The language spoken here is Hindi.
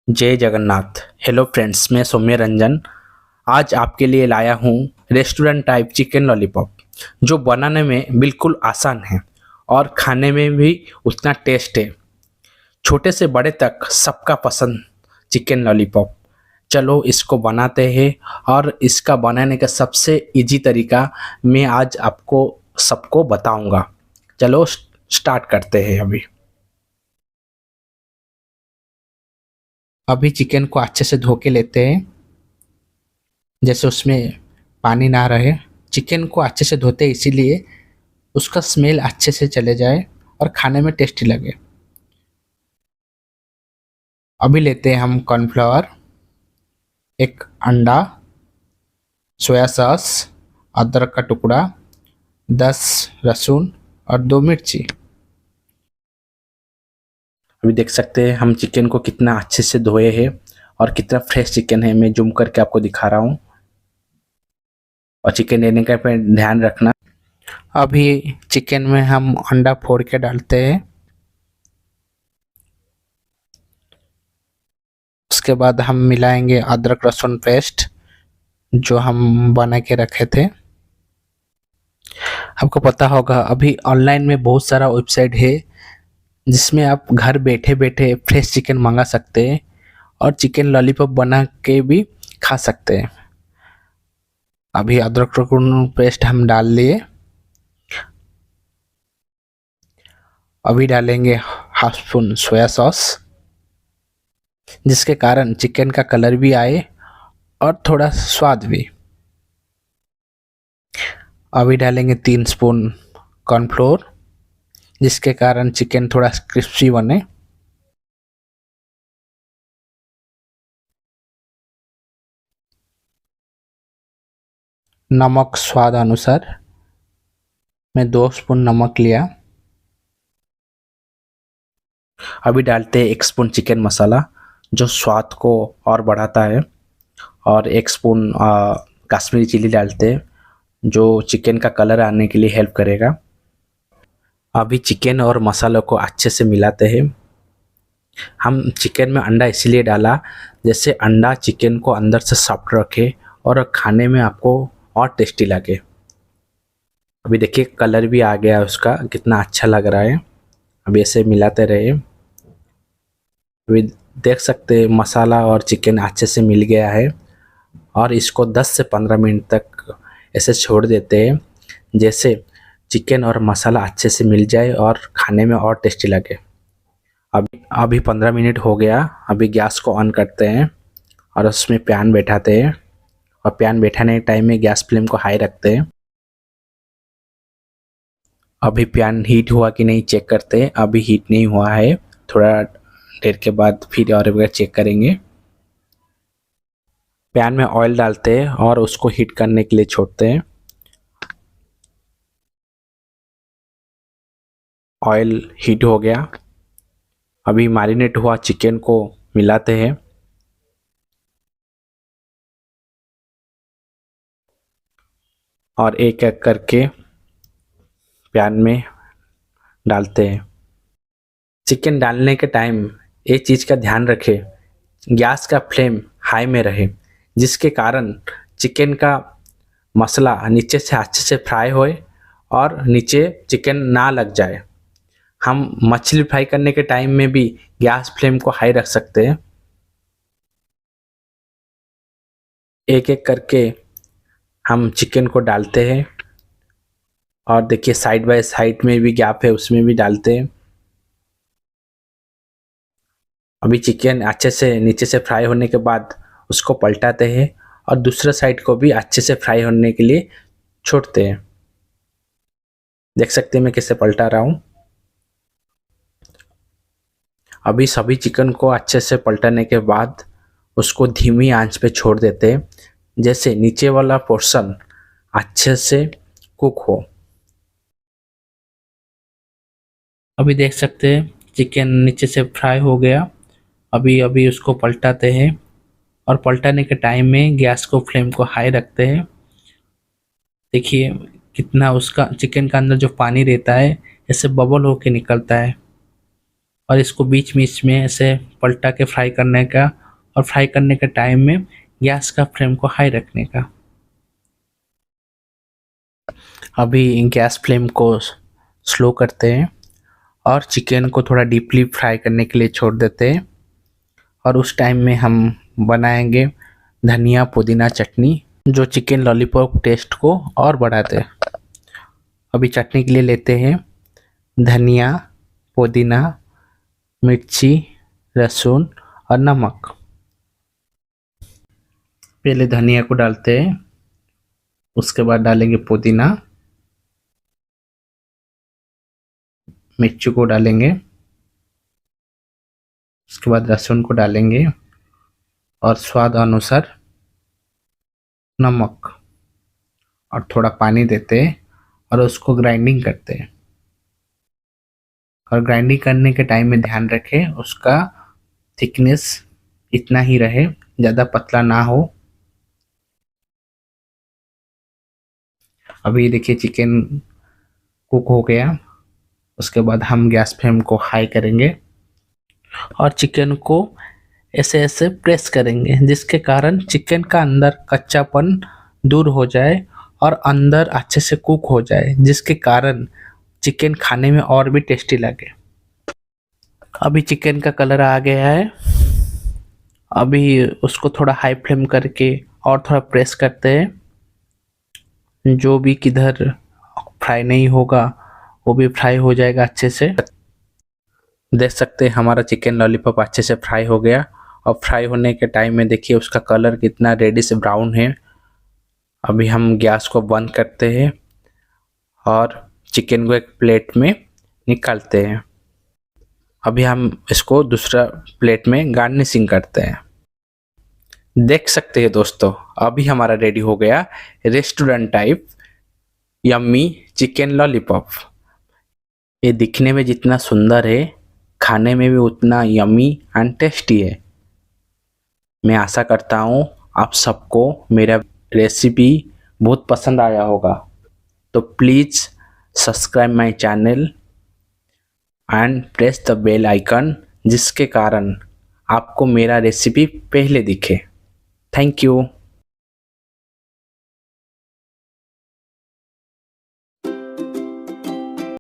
जय जगन्नाथ। हेलो फ्रेंड्स, मैं सौम्य रंजन। आज आपके लिए लाया हूँ रेस्टोरेंट टाइप चिकन लॉलीपॉप, जो बनाने में बिल्कुल आसान है और खाने में भी उतना टेस्ट है। छोटे से बड़े तक सबका पसंद चिकन लॉलीपॉप। चलो इसको बनाते हैं। और इसका बनाने का सबसे इजी तरीका मैं आज आपको सबको बताऊंगा। चलो स्टार्ट करते हैं। अभी चिकन को अच्छे से धो के लेते हैं, जैसे उसमें पानी ना रहे। चिकन को अच्छे से धोते हैं इसीलिए उसका स्मेल अच्छे से चले जाए और खाने में टेस्टी लगे। अभी लेते हैं हम कॉर्नफ्लावर, एक अंडा, सोया सॉस, अदरक का टुकड़ा, 10 लहसुन और 2 मिर्ची। अभी देख सकते हैं हम चिकन को कितना अच्छे से धोए हैं और कितना फ्रेश चिकन है। मैं जूम करके आपको दिखा रहा हूँ। और चिकन लेने का पे ध्यान रखना। अभी चिकन में हम अंडा फोड़ के डालते हैं। उसके बाद हम मिलाएंगे अदरक लहसुन पेस्ट जो हम बना के रखे थे। आपको पता होगा अभी ऑनलाइन में बहुत सारा वेबसाइट है जिसमें आप घर बैठे बैठे फ्रेश चिकन मंगा सकते हैं और चिकन लॉलीपॉप बना के भी खा सकते हैं। अभी अदरक लहसुन पेस्ट हम डाल लिए। अभी डालेंगे हाफ स्पून सोया सॉस, जिसके कारण चिकन का कलर भी आए और थोड़ा स्वाद भी। अभी डालेंगे 3 स्पून कॉर्नफ्लोर, जिसके कारण चिकन थोड़ा क्रिस्पी बने। नमक स्वाद अनुसार, मैं 2 स्पून नमक लिया। अभी डालते हैं 1 स्पून चिकन मसाला, जो स्वाद को और बढ़ाता है। और 1 स्पून कश्मीरी चिली डालते हैं, जो चिकन का कलर आने के लिए हेल्प करेगा। अभी चिकन और मसालों को अच्छे से मिलाते हैं। हम चिकन में अंडा इसलिए डाला जैसे अंडा चिकन को अंदर से सॉफ्ट रखे और खाने में आपको और टेस्टी लगे। अभी देखिए कलर भी आ गया उसका, कितना अच्छा लग रहा है। अभी ऐसे मिलाते रहे। अभी देख सकते हैं मसाला और चिकन अच्छे से मिल गया है और इसको 10 से 15 मिनट तक ऐसे छोड़ देते हैं, जैसे चिकन और मसाला अच्छे से मिल जाए और खाने में और टेस्टी लगे। अभी 15 मिनट हो गया। अभी गैस को ऑन करते हैं और उसमें पैन बैठाते हैं। और पैन बैठाने के टाइम में गैस फ्लेम को हाई रखते हैं। अभी पैन हीट हुआ कि नहीं चेक करते हैं। अभी हीट नहीं हुआ है, थोड़ा देर के बाद फिर और एक बार चेक करेंगे। पैन में ऑयल डालते हैं और उसको हीट करने के लिए छोड़ते हैं। ऑयल हीट हो गया। अभी मैरिनेट हुआ चिकन को मिलाते हैं और एक एक करके पैन में डालते हैं। चिकन डालने के टाइम एक चीज़ का ध्यान रखें, गैस का फ्लेम हाई में रहे, जिसके कारण चिकन का मसाला नीचे से अच्छे से फ्राई होए और नीचे चिकन ना लग जाए। हम मछली फ्राई करने के टाइम में भी गैस फ्लेम को हाई रख सकते हैं। एक एक करके हम चिकन को डालते हैं और देखिए साइड बाय साइड में भी गैप है, उसमें भी डालते हैं। अभी चिकन अच्छे से नीचे से फ्राई होने के बाद उसको पलटाते हैं और दूसरे साइड को भी अच्छे से फ्राई होने के लिए छोड़ते हैं। देख सकते हैं मैं कैसे पलटा रहा हूँ। अभी सभी चिकन को अच्छे से पलटाने के बाद उसको धीमी आंच पे छोड़ देते हैं, जैसे नीचे वाला पोर्शन अच्छे से कुक हो। अभी देख सकते हैं चिकन नीचे से फ्राई हो गया। अभी अभी उसको पलटाते हैं और पलटाने के टाइम में गैस को फ्लेम को हाई रखते हैं। देखिए कितना उसका चिकन का अंदर जो पानी रहता है ऐसे बबल होके निकलता है और इसको बीच बीच में ऐसे पलटा के फ्राई करने का, और फ्राई करने के टाइम में गैस का फ्लेम को हाई रखने का। अभी गैस फ्लेम को स्लो करते हैं और चिकन को थोड़ा डीपली फ्राई करने के लिए छोड़ देते हैं। और उस टाइम में हम बनाएंगे धनिया पुदीना चटनी, जो चिकन लॉलीपॉप टेस्ट को और बढ़ाते हैं। अभी चटनी के लिए लेते हैं धनिया, पुदीना, मिर्ची, लहसुन और नमक। पहले धनिया को डालते हैं, उसके बाद डालेंगे पुदीना, मिर्ची को डालेंगे, उसके बाद लहसुन को डालेंगे और स्वाद अनुसार नमक, और थोड़ा पानी देते हैं और उसको ग्राइंडिंग करते हैं। और ग्राइंडिंग करने के टाइम में ध्यान रखें उसका थिकनेस इतना ही रहे, ज़्यादा पतला ना हो। अभी देखिए चिकन कुक हो गया। उसके बाद हम गैस फ्लेम को हाई करेंगे और चिकन को ऐसे ऐसे प्रेस करेंगे, जिसके कारण चिकन का अंदर कच्चापन दूर हो जाए और अंदर अच्छे से कुक हो जाए, जिसके कारण चिकन खाने में और भी टेस्टी लगे। अभी चिकन का कलर आ गया है। अभी उसको थोड़ा हाई फ्लेम करके और थोड़ा प्रेस करते हैं, जो भी किधर फ्राई नहीं होगा वो भी फ्राई हो जाएगा अच्छे से। देख सकते हैं हमारा चिकन लॉलीपॉप अच्छे से फ्राई हो गया। और फ्राई होने के टाइम में देखिए उसका कलर कितना रेडिश ब्राउन है। अभी हम गैस को बंद करते हैं और चिकन को एक प्लेट में निकालते हैं। अभी हम इसको दूसरा प्लेट में गार्निशिंग करते हैं। देख सकते हैं दोस्तों, अभी हमारा रेडी हो गया restaurant type yummy chicken lollipop. ये दिखने में जितना सुंदर है, खाने में भी उतना यम्मी एंड टेस्टी है। मैं आशा करता हूँ आप सबको मेरा रेसिपी बहुत पसंद आया होगा। तो please subscribe my channel and press the bell icon, जिसके कारण आपको मेरा रेसिपी पहले दिखे। Thank you.